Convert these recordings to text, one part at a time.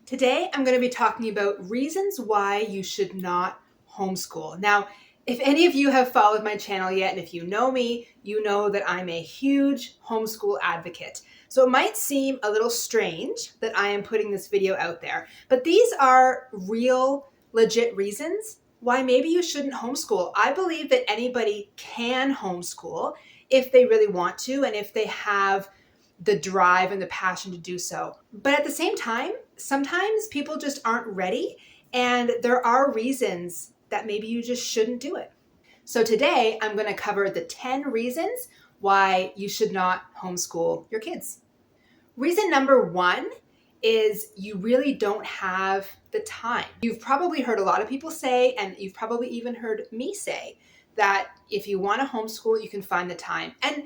Today, I'm going to be talking about reasons why you should not homeschool. Now, if any of you have followed my channel yet, and if you know me, you know that I'm a huge homeschool advocate. So it might seem a little strange that I am putting this video out there, but these are real, legit reasons why maybe you shouldn't homeschool. I believe that anybody can homeschool if they really want to and if they have the drive and the passion to do so. But at the same time, sometimes people just aren't ready, and there are reasons that maybe you just shouldn't do it. So today I'm going to cover the 10 reasons why you should not homeschool your kids. Reason number 1 is you really don't have the time. You've probably heard a lot of people say, and you've probably even heard me say, that if you want to homeschool, you can find the time. And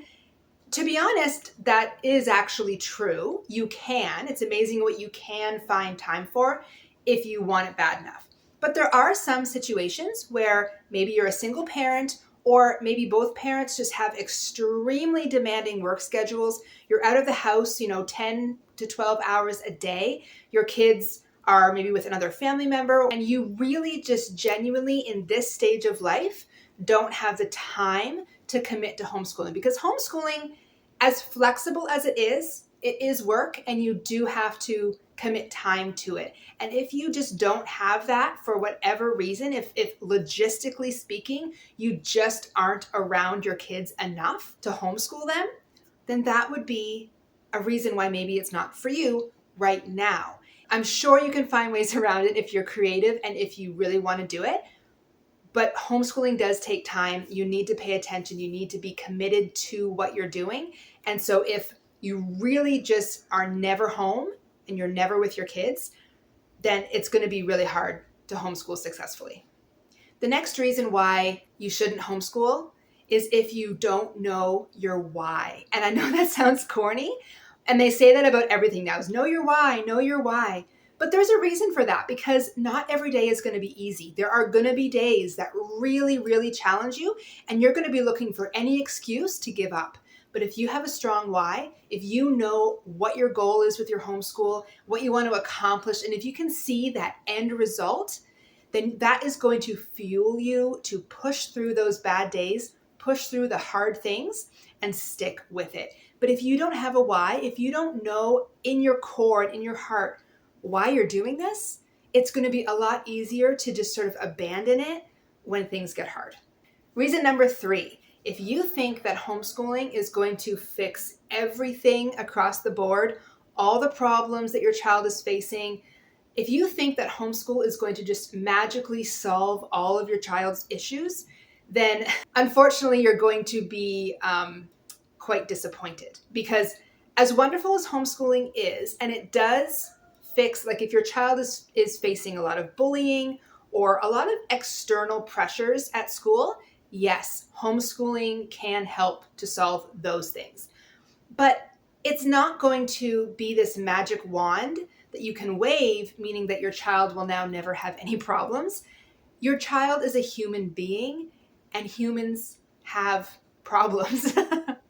to be honest, that is actually true. You can. It's amazing what you can find time for if you want it bad enough. But there are some situations where maybe you're a single parent, or maybe both parents just have extremely demanding work schedules. You're out of the house, 10 to 12 hours a day. Your kids are maybe with another family member, and you really just genuinely in this stage of life don't have the time to commit to homeschooling, because homeschooling, as flexible as it is work, and you do have to commit time to it. And if you just don't have that for whatever reason, if logistically speaking, you just aren't around your kids enough to homeschool them, then that would be a reason why maybe it's not for you right now. I'm sure you can find ways around it if you're creative and if you really want to do it. But homeschooling does take time. You need to pay attention. You need to be committed to what you're doing. And so if you really just are never home and you're never with your kids, then it's going to be really hard to homeschool successfully. The next reason why you shouldn't homeschool is if you don't know your why. And I know that sounds corny, and they say that about everything now, is know your why, know your why. But there's a reason for that, because not every day is going to be easy. There are going to be days that really, really challenge you, and you're going to be looking for any excuse to give up. But if you have a strong why, if you know what your goal is with your homeschool, what you want to accomplish, and if you can see that end result, then that is going to fuel you to push through those bad days, push through the hard things, and stick with it. But if you don't have a why, if you don't know in your core and in your heart why you're doing this, it's going to be a lot easier to just sort of abandon it when things get hard. Reason number 3, if you think that homeschooling is going to fix everything across the board, all the problems that your child is facing, if you think that homeschool is going to just magically solve all of your child's issues, then unfortunately you're going to be quite disappointed. Because as wonderful as homeschooling is, and it does fix, like if your child is facing a lot of bullying or a lot of external pressures at school, yes, homeschooling can help to solve those things. But it's not going to be this magic wand that you can wave, meaning that your child will now never have any problems. Your child is a human being, and humans have problems.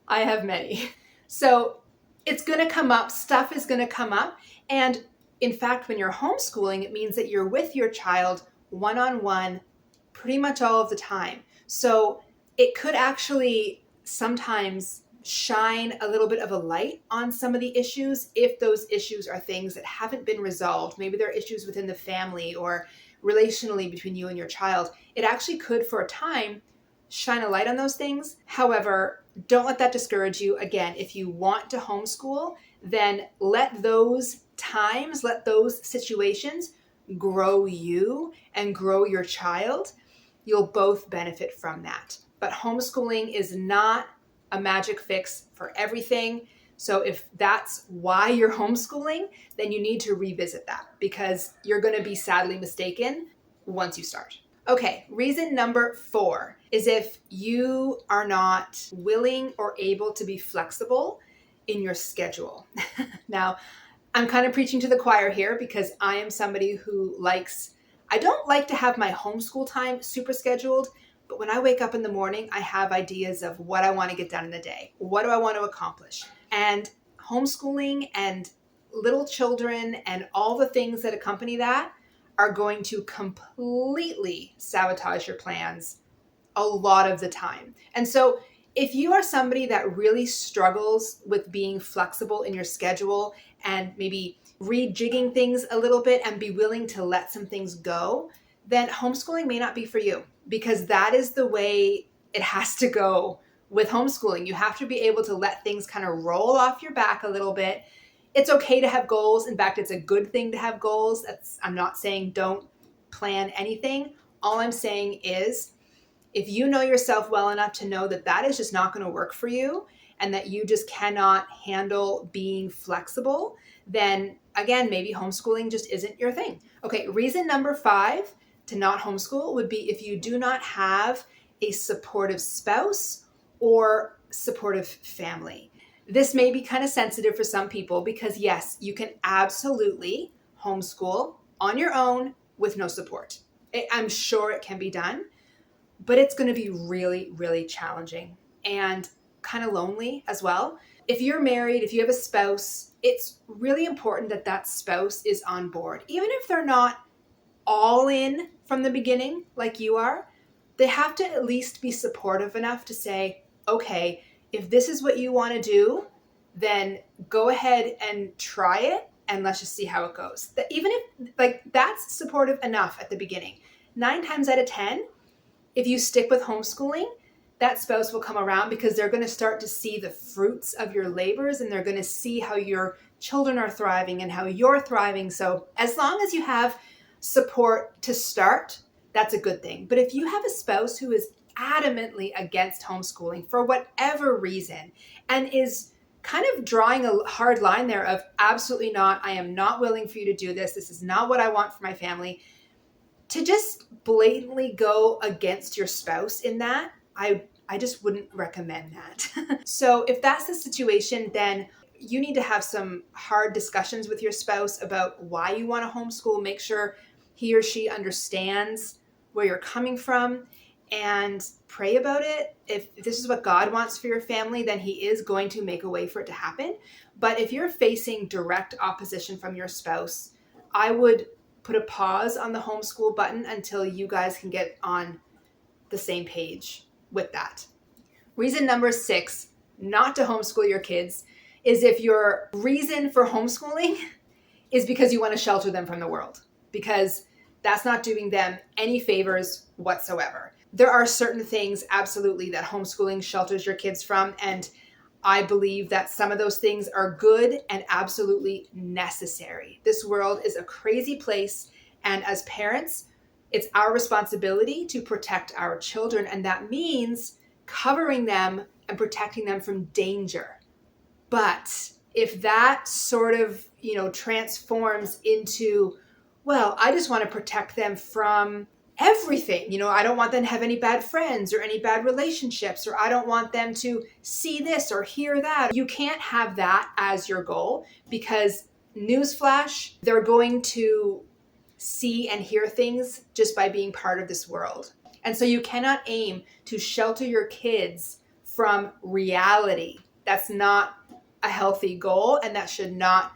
I have many. So it's going to come up, stuff is going to come up. And in fact, when you're homeschooling, it means that you're with your child one-on-one pretty much all of the time. So it could actually sometimes shine a little bit of a light on some of the issues if those issues are things that haven't been resolved. Maybe they're issues within the family or relationally between you and your child. It actually could, for a time, shine a light on those things. However, don't let that discourage you. Again, if you want to homeschool, then let those times, let those situations grow you and grow your child. You'll both benefit from that. But homeschooling is not a magic fix for everything. So if that's why you're homeschooling, then you need to revisit that, because you're going to be sadly mistaken once you start. Okay, reason number 4 is if you are not willing or able to be flexible in your schedule. Now, I'm kind of preaching to the choir here, because I am somebody who I don't like to have my homeschool time super scheduled, but when I wake up in the morning, I have ideas of what I want to get done in the day. What do I want to accomplish? And homeschooling and little children and all the things that accompany that are going to completely sabotage your plans a lot of the time. And so if you are somebody that really struggles with being flexible in your schedule and maybe rejigging things a little bit and be willing to let some things go, then homeschooling may not be for you, because that is the way it has to go with homeschooling. You have to be able to let things kind of roll off your back a little bit. It's okay to have goals. In fact, it's a good thing to have goals. I'm not saying don't plan anything. All I'm saying is, if you know yourself well enough to know that that is just not going to work for you and that you just cannot handle being flexible, then again, maybe homeschooling just isn't your thing. Okay, reason number 5 to not homeschool would be if you do not have a supportive spouse or supportive family. This may be kind of sensitive for some people because yes, you can absolutely homeschool on your own with no support. I'm sure it can be done, but it's going to be really, really challenging and kind of lonely as well. If you're married, if you have a spouse, it's really important that that spouse is on board. Even if they're not all in from the beginning like you are, they have to at least be supportive enough to say, okay, if this is what you want to do, then go ahead and try it and let's just see how it goes. Even if that's supportive enough at the beginning, 9 times out of 10, if you stick with homeschooling, that spouse will come around because they're going to start to see the fruits of your labors and they're going to see how your children are thriving and how you're thriving. So as long as you have support to start, that's a good thing. But if you have a spouse who is adamantly against homeschooling for whatever reason and is kind of drawing a hard line there of absolutely not, I am not willing for you to do this. This is not what I want for my family. To just blatantly go against your spouse in that, I just wouldn't recommend that. So if that's the situation, then you need to have some hard discussions with your spouse about why you want to homeschool. Make sure he or she understands where you're coming from and pray about it. If this is what God wants for your family, then he is going to make a way for it to happen. But if you're facing direct opposition from your spouse, I would put a pause on the homeschool button until you guys can get on the same page with that. Reason number 6, not to homeschool your kids, is if your reason for homeschooling is because you want to shelter them from the world, because that's not doing them any favors whatsoever. There are certain things absolutely that homeschooling shelters your kids from, and I believe that some of those things are good and absolutely necessary. This world is a crazy place, and as parents, it's our responsibility to protect our children, and that means covering them and protecting them from danger. But if that sort of, transforms into, well, I just want to protect them from everything. I don't want them to have any bad friends or any bad relationships, or I don't want them to see this or hear that. You can't have that as your goal, because newsflash, they're going to see and hear things just by being part of this world. And so you cannot aim to shelter your kids from reality. That's not a healthy goal, and that should not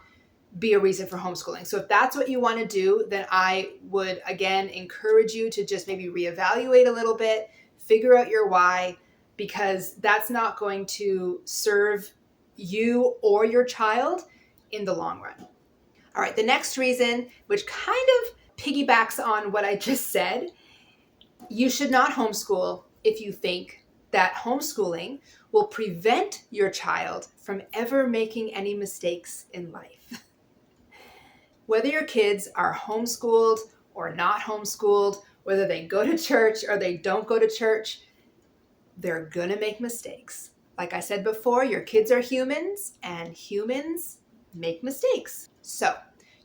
be a reason for homeschooling. So if that's what you want to do, then I would, again, encourage you to just maybe reevaluate a little bit, figure out your why, because that's not going to serve you or your child in the long run. All right, the next reason, which kind of piggybacks on what I just said, you should not homeschool if you think that homeschooling will prevent your child from ever making any mistakes in life. Whether your kids are homeschooled or not homeschooled, whether they go to church or they don't go to church, they're going to make mistakes. Like I said before, your kids are humans and humans make mistakes. So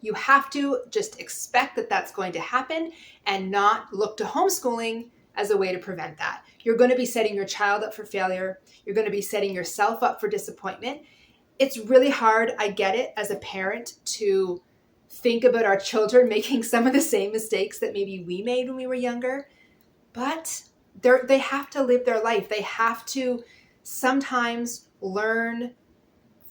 you have to just expect that that's going to happen and not look to homeschooling as a way to prevent that. You're going to be setting your child up for failure. You're going to be setting yourself up for disappointment. It's really hard, I get it, as a parent to think about our children making some of the same mistakes that maybe we made when we were younger, but they have to live their life. They have to sometimes learn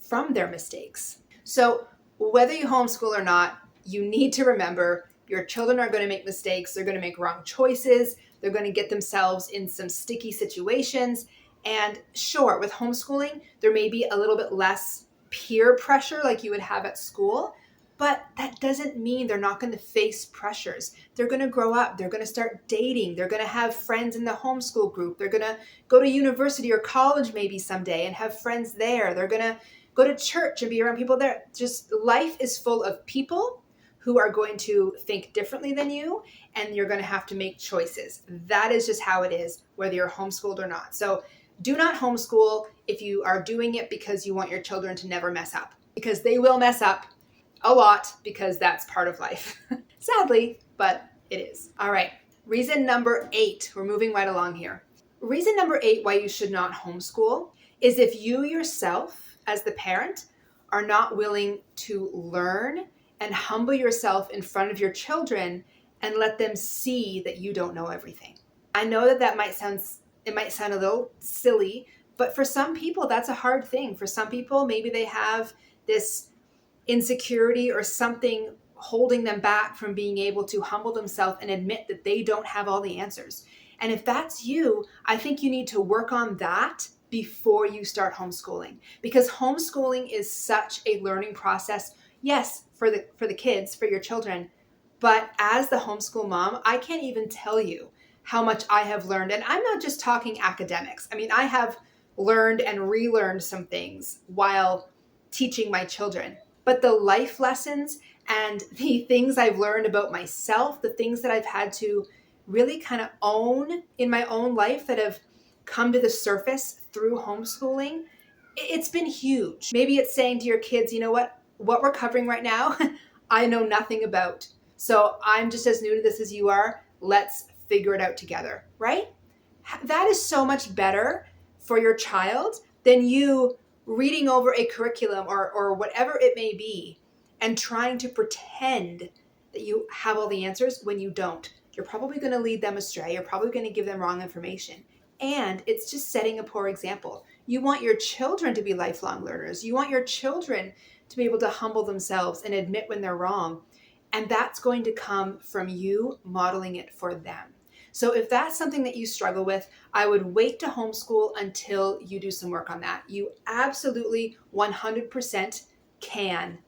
from their mistakes. So whether you homeschool or not, you need to remember your children are going to make mistakes. They're going to make wrong choices. They're going to get themselves in some sticky situations. And sure, with homeschooling, there may be a little bit less peer pressure like you would have at school, but that doesn't mean they're not going to face pressures. They're going to grow up. They're going to start dating. They're going to have friends in the homeschool group. They're going to go to university or college maybe someday and have friends there. They're going to go to church and be around people there. Just life is full of people who are going to think differently than you, and you're going to have to make choices. That is just how it is, whether you're homeschooled or not. So do not homeschool if you are doing it because you want your children to never mess up, because they will mess up a lot, because that's part of life. Sadly, but it is. All right. Reason number 8. We're moving right along here. Reason number 8 why you should not homeschool is if you yourself, as the parent, are not willing to learn and humble yourself in front of your children and let them see that you don't know everything. I know that might sound a little silly, but for some people, that's a hard thing. For some people, maybe they have this insecurity or something holding them back from being able to humble themselves and admit that they don't have all the answers. And if that's you, I think you need to work on that before you start homeschooling, because homeschooling is such a learning process. Yes, for the kids, for your children, but as the homeschool mom, I can't even tell you how much I have learned. And I'm not just talking academics. I mean, I have learned and relearned some things while teaching my children. But the life lessons and the things I've learned about myself, the things that I've had to really kind of own in my own life that have come to the surface through homeschooling, it's been huge. Maybe it's saying to your kids, you know what we're covering right now, I know nothing about. So I'm just as new to this as you are. Let's figure it out together, right? That is so much better for your child than you reading over a curriculum or whatever it may be and trying to pretend that you have all the answers when you don't. You're probably going to lead them astray. You're probably going to give them wrong information. And it's just setting a poor example. You want your children to be lifelong learners. You want your children to be able to humble themselves and admit when they're wrong. And that's going to come from you modeling it for them. So if that's something that you struggle with, I would wait to homeschool until you do some work on that. You absolutely 100% can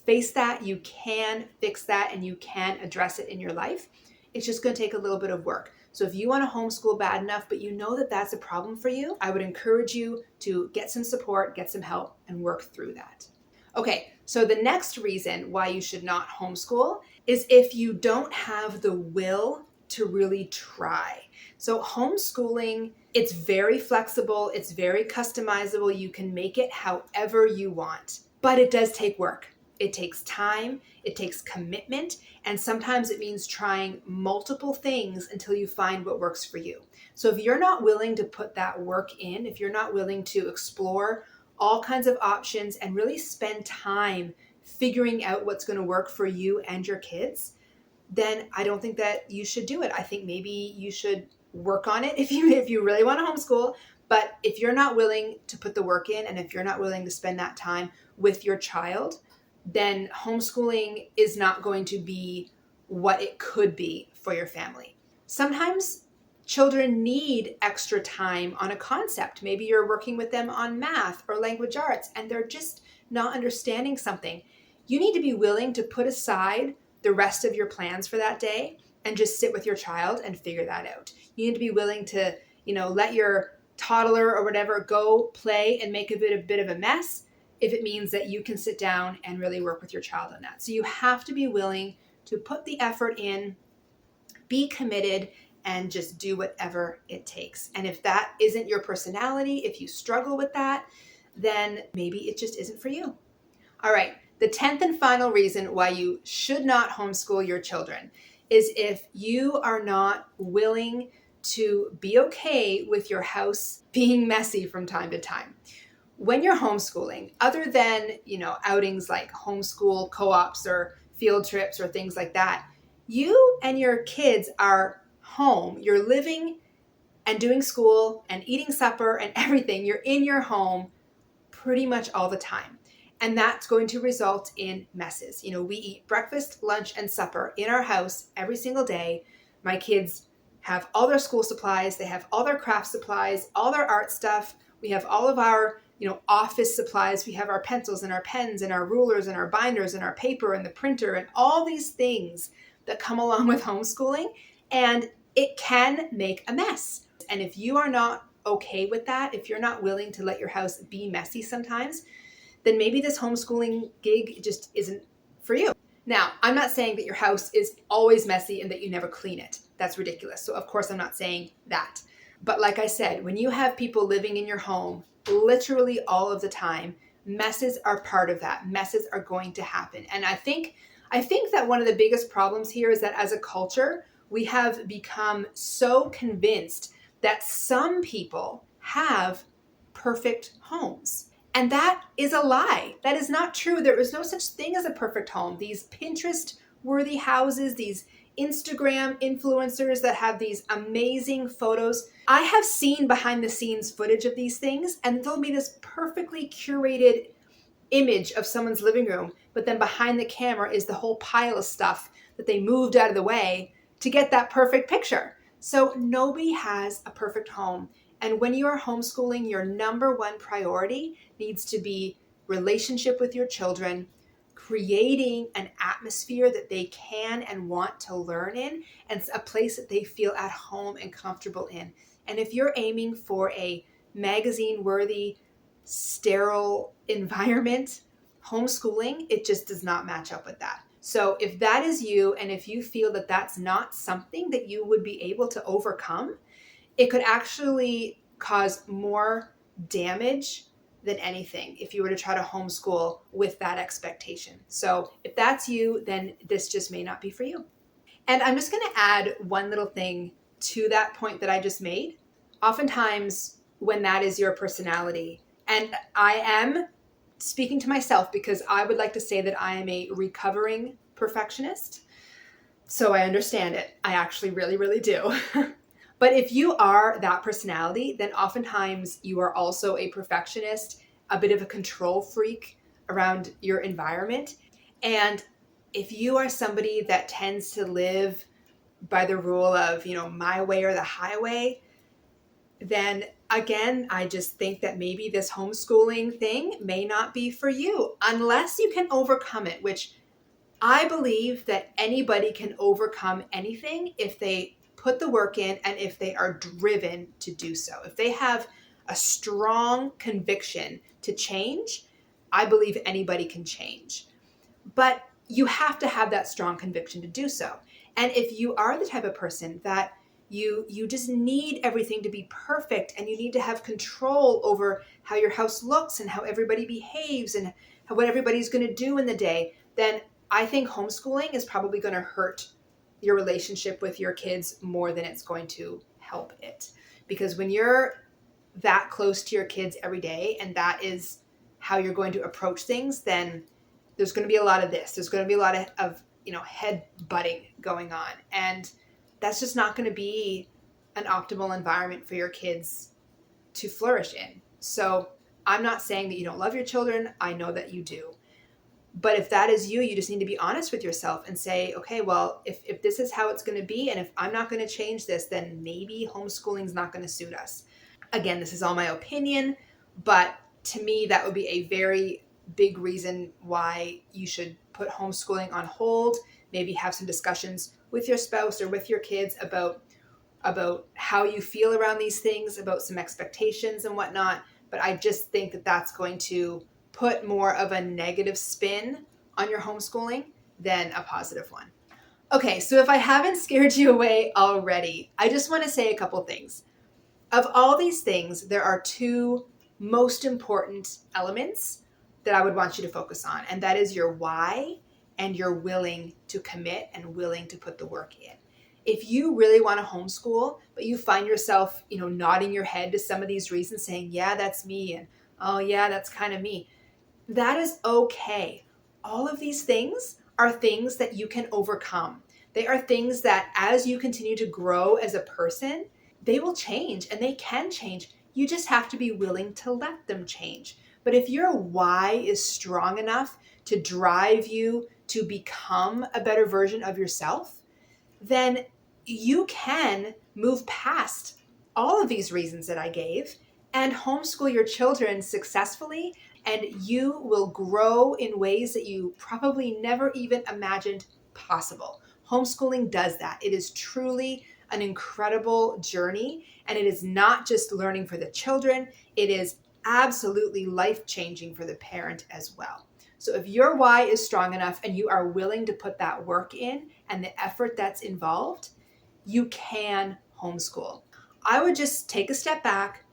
face that. You can fix that, and you can address it in your life. It's just going to take a little bit of work. So if you want to homeschool bad enough, but you know that that's a problem for you, I would encourage you to get some support, get some help, and work through that. Okay, so the next reason why you should not homeschool is if you don't have the will to really try. So homeschooling, it's very flexible, it's very customizable. You can make it however you want, but it does take work. It takes time, it takes commitment, and sometimes it means trying multiple things until you find what works for you. So if you're not willing to put that work in, if you're not willing to explore all kinds of options and really spend time figuring out what's going to work for you and your kids, then I don't think that you should do it. I think maybe you should work on it if you really want to homeschool. But if you're not willing to put the work in, and if you're not willing to spend that time with your child, then homeschooling is not going to be what it could be for your family. Sometimes children need extra time on a concept. Maybe you're working with them on math or language arts, and they're just not understanding something. You need to be willing to put aside the rest of your plans for that day and just sit with your child and figure that out. You need to be willing to, let your toddler or whatever go play and make a bit of a mess if it means that you can sit down and really work with your child on that. So you have to be willing to put the effort in, be committed, and just do whatever it takes. And if that isn't your personality, if you struggle with that, then maybe it just isn't for you. All right. The 10th and final reason why you should not homeschool your children is if you are not willing to be okay with your house being messy from time to time. When you're homeschooling, other than, outings like homeschool co-ops or field trips or things like that, you and your kids are home. You're living and doing school and eating supper and everything. You're in your home pretty much all the time. And that's going to result in messes. We eat breakfast, lunch, and supper in our house every single day. My kids have all their school supplies. They have all their craft supplies, all their art stuff. We have all of our, office supplies. We have our pencils and our pens and our rulers and our binders and our paper and the printer and all these things that come along with homeschooling. And it can make a mess. And if you are not okay with that, if you're not willing to let your house be messy sometimes, then maybe this homeschooling gig just isn't for you. Now, I'm not saying that your house is always messy and that you never clean it. That's ridiculous. So of course I'm not saying that. But like I said, when you have people living in your home literally all of the time, messes are part of that. Messes are going to happen. And I think that one of the biggest problems here is that as a culture, we have become so convinced that some people have perfect homes. And that is a lie. That is not true. There is no such thing as a perfect home. These Pinterest-worthy houses, these Instagram influencers that have these amazing photos. I have seen behind the scenes footage of these things, and they'll be this perfectly curated image of someone's living room, but then behind the camera is the whole pile of stuff that they moved out of the way to get that perfect picture. So nobody has a perfect home. And when you are homeschooling, your number one priority needs to be relationship with your children, creating an atmosphere that they can and want to learn in, and a place that they feel at home and comfortable in. And if you're aiming for a magazine-worthy, sterile environment, homeschooling, it just does not match up with that. So if that is you, and if you feel that that's not something that you would be able to overcome, it could actually cause more damage than anything if you were to try to homeschool with that expectation. So if that's you, then this just may not be for you. And I'm just going to add one little thing to that point that I just made. Oftentimes, when that is your personality, and I am speaking to myself because I would like to say that I am a recovering perfectionist. So I understand it. I actually really, really do. But if you are that personality, then oftentimes you are also a perfectionist, a bit of a control freak around your environment. And if you are somebody that tends to live by the rule of, my way or the highway, then again, I just think that maybe this homeschooling thing may not be for you unless you can overcome it, which I believe that anybody can overcome anything if they put the work in and if they are driven to do so. If they have a strong conviction to change, I believe anybody can change. But you have to have that strong conviction to do so. And if you are the type of person that you just need everything to be perfect and you need to have control over how your house looks and how everybody behaves and what everybody's going to do in the day, then I think homeschooling is probably going to hurt your relationship with your kids more than it's going to help it. Because when you're that close to your kids every day and that is how you're going to approach things, then there's going to be a lot of this. There's going to be a lot of head butting going on. And that's just not going to be an optimal environment for your kids to flourish in. So I'm not saying that you don't love your children. I know that you do. But if that is you, you just need to be honest with yourself and say, okay, well, if this is how it's going to be, and if I'm not going to change this, then maybe homeschooling is not going to suit us. Again, this is all my opinion, but to me, that would be a very big reason why you should put homeschooling on hold, maybe have some discussions with your spouse or with your kids about how you feel around these things, about some expectations and whatnot. But I just think that that's going to put more of a negative spin on your homeschooling than a positive one. Okay, so if I haven't scared you away already, I just want to say a couple things. Of all these things, there are two most important elements that I would want you to focus on, and that is your why and you're willing to commit and willing to put the work in. If you really want to homeschool, but you find yourself, nodding your head to some of these reasons saying, yeah, that's me, and oh yeah, that's kind of me, that is okay. All of these things are things that you can overcome. They are things that as you continue to grow as a person, they will change and they can change. You just have to be willing to let them change. But if your why is strong enough to drive you to become a better version of yourself, then you can move past all of these reasons that I gave and homeschool your children successfully, and you will grow in ways that you probably never even imagined possible. Homeschooling does that. It is truly an incredible journey, and it is not just learning for the children, it is absolutely life-changing for the parent as well. So if your why is strong enough and you are willing to put that work in and the effort that's involved, you can homeschool. I would just take a step back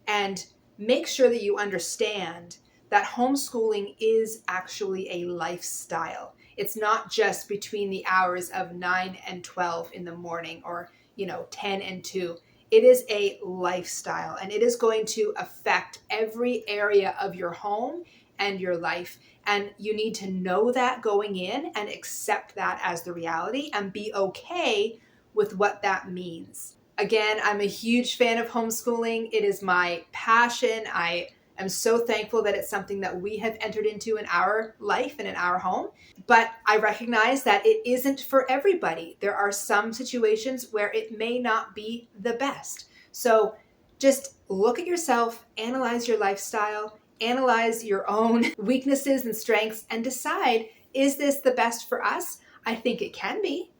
and make sure that you understand that homeschooling is actually a lifestyle. It's not just between the hours of 9 and 12 in the morning, or 10 and 2. It is a lifestyle, and it is going to affect every area of your home and your life. And you need to know that going in and accept that as the reality and be okay with what that means. Again, I'm a huge fan of homeschooling. It is my passion. I am so thankful that it's something that we have entered into in our life and in our home. But I recognize that it isn't for everybody. There are some situations where it may not be the best. So just look at yourself, analyze your lifestyle, analyze your own weaknesses and strengths, and decide, is this the best for us? I think it can be,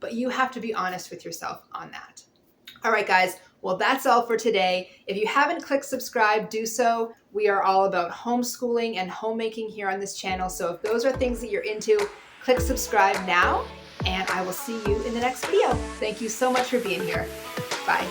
but you have to be honest with yourself on that. All right, guys. Well, that's all for today. If you haven't clicked subscribe, do so. We are all about homeschooling and homemaking here on this channel. So if those are things that you're into, click subscribe now, and I will see you in the next video. Thank you so much for being here. Bye.